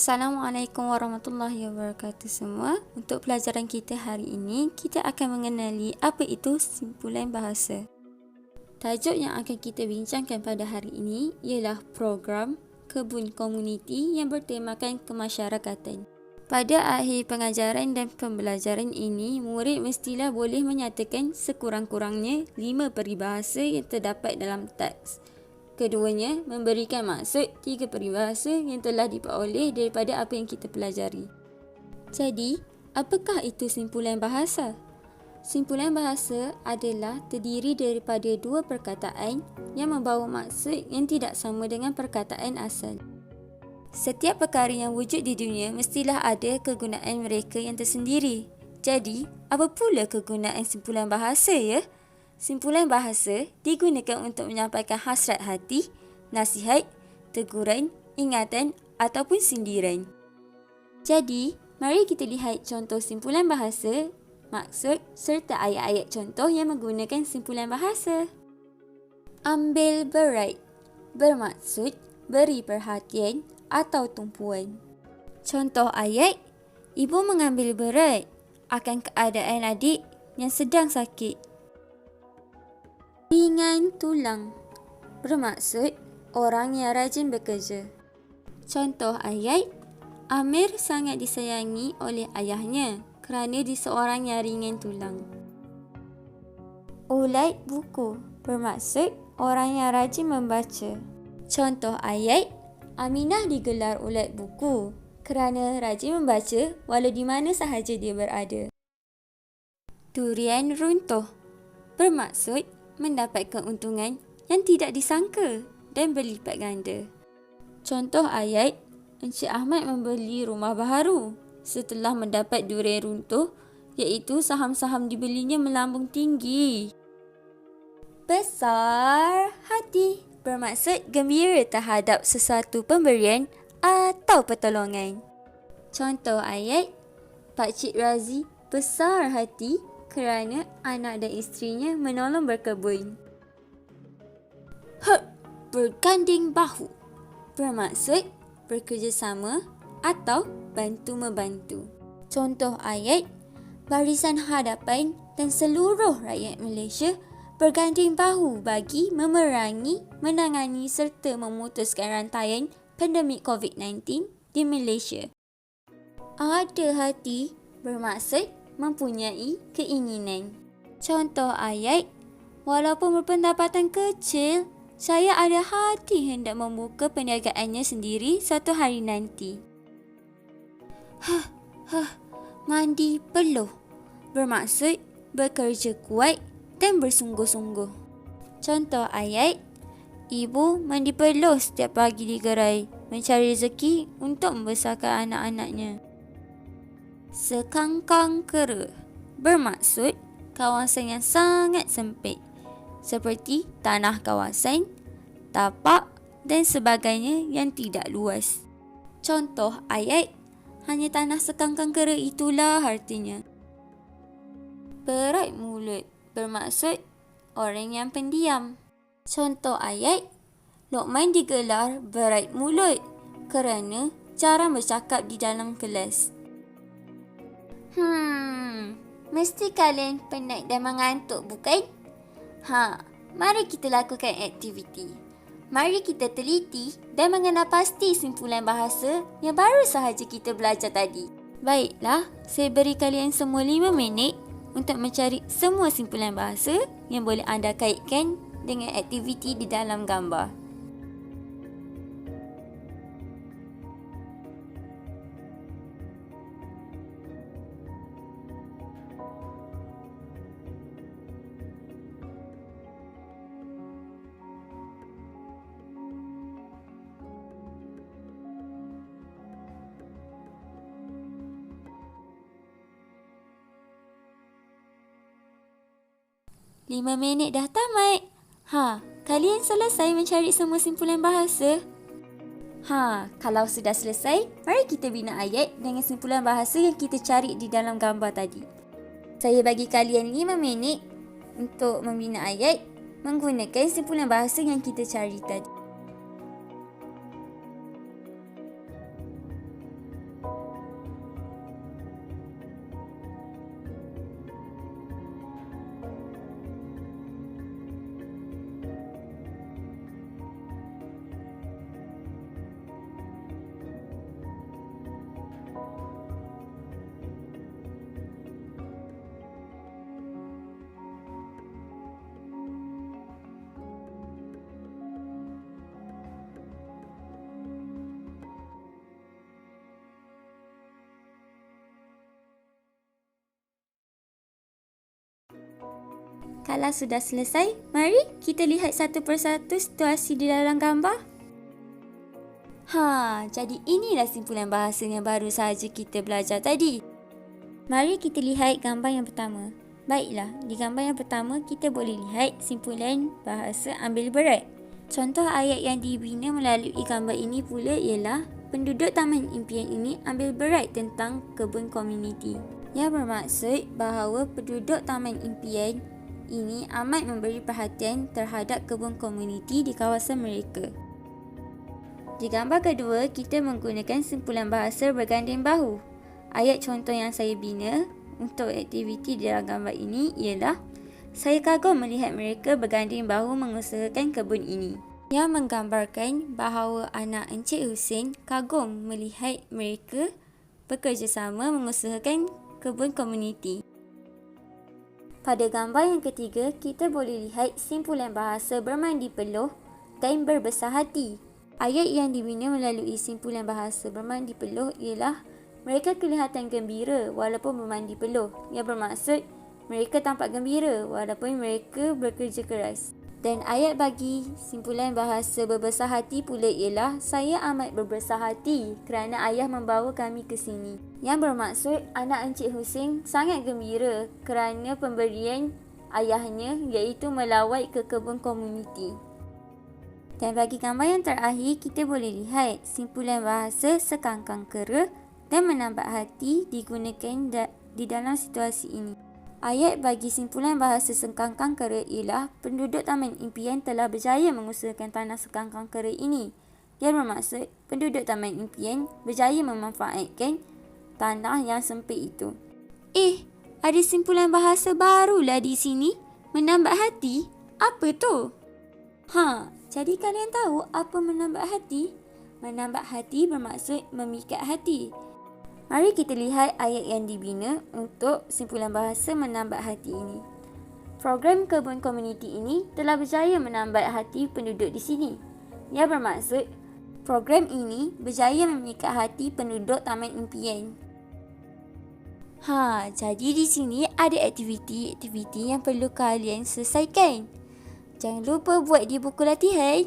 Assalamualaikum warahmatullahi wabarakatuh semua. Untuk pelajaran kita hari ini, kita akan mengenali apa itu simpulan bahasa. Tajuk yang akan kita bincangkan pada hari ini ialah program kebun komuniti yang bertemakan kemasyarakatan. Pada akhir pengajaran dan pembelajaran ini, murid mestilah boleh menyatakan sekurang-kurangnya 5 peribahasa yang terdapat dalam teks. Keduanya memberikan maksud 3 peribahasa yang telah diperoleh daripada apa yang kita pelajari. Jadi, apakah itu simpulan bahasa? Simpulan bahasa adalah terdiri daripada 2 perkataan yang membawa maksud yang tidak sama dengan perkataan asal. Setiap perkara yang wujud di dunia mestilah ada kegunaan mereka yang tersendiri. Jadi, apa pula kegunaan simpulan bahasa ya? Simpulan bahasa digunakan untuk menyampaikan hasrat hati, nasihat, teguran, ingatan ataupun sindiran. Jadi, mari kita lihat contoh simpulan bahasa, maksud serta ayat-ayat contoh yang menggunakan simpulan bahasa. Ambil berat bermaksud beri perhatian atau tumpuan. Contoh ayat, ibu mengambil berat akan keadaan adik yang sedang sakit. Ringan tulang bermaksud orang yang rajin bekerja. Contoh ayat, Amir sangat disayangi oleh ayahnya kerana dia seorang yang ringan tulang. Ulat buku bermaksud orang yang rajin membaca. Contoh ayat, Aminah digelar ulat buku kerana rajin membaca walau di mana sahaja dia berada. Durian runtuh bermaksud mendapat keuntungan yang tidak disangka dan berlipat ganda. Contoh ayat, Encik Ahmad membeli rumah baharu setelah mendapat durian runtuh, iaitu saham-saham dibelinya melambung tinggi. Besar hati bermaksud gembira terhadap sesuatu pemberian atau pertolongan. Contoh ayat, Pakcik Razi besar hati kerana anak dan isterinya menolong berkebun. Berganding bahu bermaksud bekerjasama atau bantu-membantu. Contoh ayat, Barisan Hadapan dan seluruh rakyat Malaysia berganding bahu bagi menangani serta memutuskan rantaian pandemik COVID-19 di Malaysia. Ada hati bermaksud mempunyai keinginan. Contoh ayat, walaupun berpendapatan kecil, saya ada hati hendak membuka perniagaannya sendiri suatu hari nanti. Mandi peluh bermaksud bekerja kuat dan bersungguh-sungguh. Contoh ayat, ibu mandi peluh setiap pagi di gerai mencari rezeki untuk membesarkan anak-anaknya. Sekangkang kera bermaksud kawasan yang sangat sempit seperti tanah kawasan, tapak dan sebagainya yang tidak luas. Contoh ayat, hanya tanah sekangkang kera itulah artinya. Berat mulut bermaksud orang yang pendiam. Contoh ayat, Luqman digelar berat mulut kerana jarang bercakap di dalam kelas. Mesti kalian penat dan mengantuk, bukan? Mari kita lakukan aktiviti. Mari kita teliti dan mengenal pasti simpulan bahasa yang baru sahaja kita belajar tadi. Baiklah, saya beri kalian semua 5 minit untuk mencari semua simpulan bahasa yang boleh anda kaitkan dengan aktiviti di dalam gambar. Lima minit dah tamat. Kalian selesai mencari semua simpulan bahasa? Kalau sudah selesai, mari kita bina ayat dengan simpulan bahasa yang kita cari di dalam gambar tadi. Saya bagi kalian 5 minit untuk membina ayat menggunakan simpulan bahasa yang kita cari tadi. Kalau sudah selesai, mari kita lihat satu persatu situasi di dalam gambar. Jadi inilah simpulan bahasa yang baru sahaja kita belajar tadi. Mari kita lihat gambar yang pertama. Baiklah, di gambar yang pertama kita boleh lihat simpulan bahasa ambil berat. Contoh ayat yang dibina melalui gambar ini pula ialah penduduk Taman Impian ini ambil berat tentang kebun komuniti. Yang bermaksud bahawa penduduk Taman Impian ini amat memberi perhatian terhadap kebun komuniti di kawasan mereka. Di gambar kedua, kita menggunakan simpulan bahasa berganding bahu. Ayat contoh yang saya bina untuk aktiviti dalam gambar ini ialah saya kagum melihat mereka berganding bahu mengusahakan kebun ini. Yang menggambarkan bahawa anak Encik Hussein kagum melihat mereka bekerjasama mengusahakan kebun komuniti. Pada gambar yang ketiga, kita boleh lihat simpulan bahasa bermandi peluh dan berbesar hati. Ayat yang dibina melalui simpulan bahasa bermandi peluh ialah mereka kelihatan gembira walaupun bermandi peluh. Yang bermaksud mereka tampak gembira walaupun mereka bekerja keras. Dan ayat bagi simpulan bahasa berbesar hati pula ialah saya amat berbesar hati kerana ayah membawa kami ke sini. Yang bermaksud anak Encik Hussein sangat gembira kerana pemberian ayahnya iaitu melawat ke kebun komuniti. Dan bagi gambar yang terakhir, kita boleh lihat simpulan bahasa sekangkang kera dan menambah hati digunakan di dalam situasi ini. Ayat bagi simpulan bahasa sekangkang kera ialah penduduk Taman Impian telah berjaya mengusahakan tanah sekangkang kera ini. Yang bermaksud penduduk Taman Impian berjaya memanfaatkan tanah yang sempit itu. Ada simpulan bahasa barulah di sini. Menambah hati? Apa tu? Jadi kalian tahu apa menambah hati? Menambah hati bermaksud memikat hati. Mari kita lihat ayat yang dibina untuk simpulan bahasa menambah hati ini. Program kebun komuniti ini telah berjaya menambah hati penduduk di sini. Ia bermaksud program ini berjaya memikat hati penduduk Taman Impian. Jadi di sini ada aktiviti yang perlu kalian selesaikan. Jangan lupa buat di buku latihan.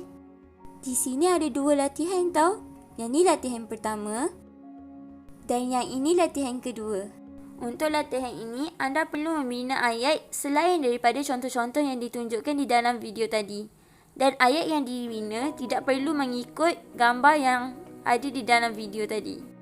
Di sini ada 2 latihan tau. Yang ni latihan pertama dan yang ini latihan kedua. Untuk latihan ini, anda perlu membina ayat selain daripada contoh-contoh yang ditunjukkan di dalam video tadi. Dan ayat yang dibina tidak perlu mengikut gambar yang ada di dalam video tadi.